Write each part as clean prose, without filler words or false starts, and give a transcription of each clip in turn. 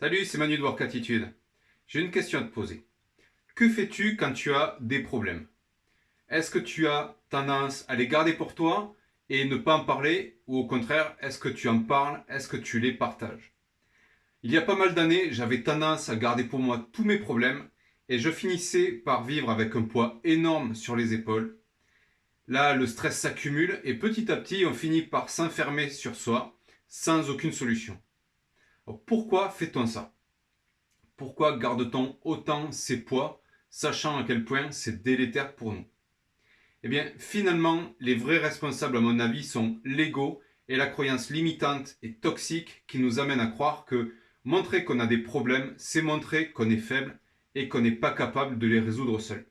Salut, c'est Manu de Work Attitude. J'ai une question à te poser. Que fais-tu quand tu as des problèmes? Est-ce que tu as tendance à les garder pour toi et ne pas en parler, ou au contraire, est-ce que tu en parles, est-ce que tu les partages? Il y a pas mal d'années, j'avais tendance à garder pour moi tous mes problèmes et je finissais par vivre avec un poids énorme sur les épaules. Là, le stress s'accumule et petit à petit, on finit par s'enfermer sur soi sans aucune solution. Alors, pourquoi fait-on ça? Pourquoi garde-t-on autant ces poids, sachant à quel point c'est délétère pour nous? Eh bien, finalement, les vrais responsables, à mon avis, sont l'ego et la croyance limitante et toxique qui nous amène à croire que montrer qu'on a des problèmes, c'est montrer qu'on est faible et qu'on n'est pas capable de les résoudre seul.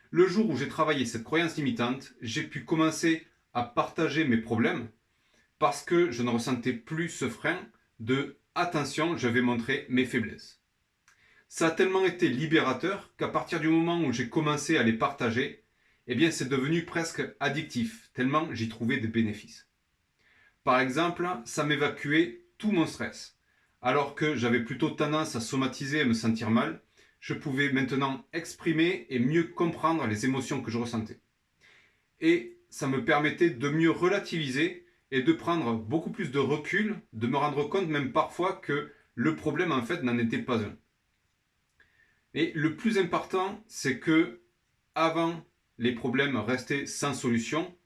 Le jour où j'ai travaillé cette croyance limitante, j'ai pu commencer à partager mes problèmes parce que je ne ressentais plus ce frein de attention, je vais montrer mes faiblesses. Ça a tellement été libérateur qu'à partir du moment où j'ai commencé à les partager, eh bien c'est devenu presque addictif, tellement j'y trouvais des bénéfices. Par exemple, ça m'évacuait tout mon stress. Alors que j'avais plutôt tendance à somatiser et à me sentir mal, je pouvais maintenant exprimer et mieux comprendre les émotions que je ressentais. Et ça me permettait de mieux relativiser et de prendre beaucoup plus de recul, de me rendre compte même parfois que le problème en fait n'en était pas un. Et le plus important, c'est que avant, les problèmes restaient sans solution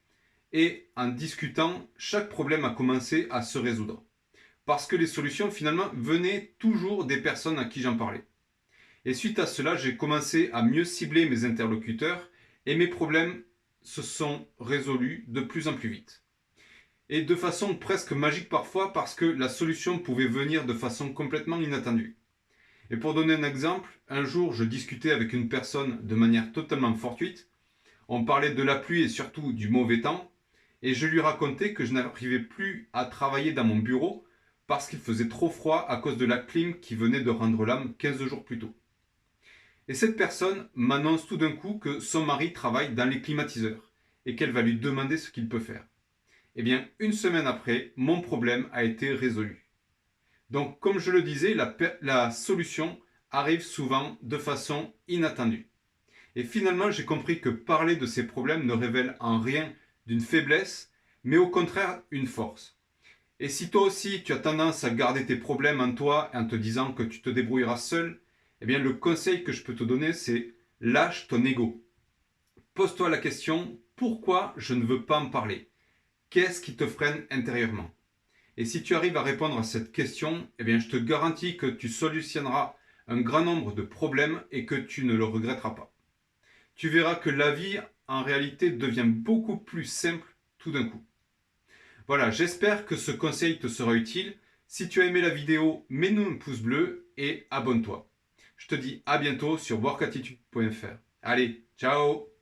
et en discutant, chaque problème a commencé à se résoudre. Parce que les solutions finalement venaient toujours des personnes à qui j'en parlais. Et suite à cela, j'ai commencé à mieux cibler mes interlocuteurs et mes problèmes se sont résolus de plus en plus vite. Et de façon presque magique parfois parce que la solution pouvait venir de façon complètement inattendue. Et pour donner un exemple, un jour je discutais avec une personne de manière totalement fortuite. On parlait de la pluie et surtout du mauvais temps. Et je lui racontais que je n'arrivais plus à travailler dans mon bureau parce qu'il faisait trop froid à cause de la clim qui venait de rendre l'âme 15 jours plus tôt. Et cette personne m'annonce tout d'un coup que son mari travaille dans les climatiseurs et qu'elle va lui demander ce qu'il peut faire. Eh bien, une semaine après, mon problème a été résolu. Donc, comme je le disais, la solution arrive souvent de façon inattendue. Et finalement, j'ai compris que parler de ces problèmes ne révèle en rien d'une faiblesse, mais au contraire une force. Et si toi aussi tu as tendance à garder tes problèmes en toi en te disant que tu te débrouilleras seul, eh bien le conseil que je peux te donner, c'est lâche ton ego. Pose-toi la question, pourquoi je ne veux pas en parler? Qu'est-ce qui te freine intérieurement? Et si tu arrives à répondre à cette question, eh bien je te garantis que tu solutionneras un grand nombre de problèmes et que tu ne le regretteras pas. Tu verras que la vie, en réalité, devient beaucoup plus simple tout d'un coup. Voilà, j'espère que ce conseil te sera utile. Si tu as aimé la vidéo, mets-nous un pouce bleu et abonne-toi. Je te dis à bientôt sur workattitude.fr. Allez, ciao!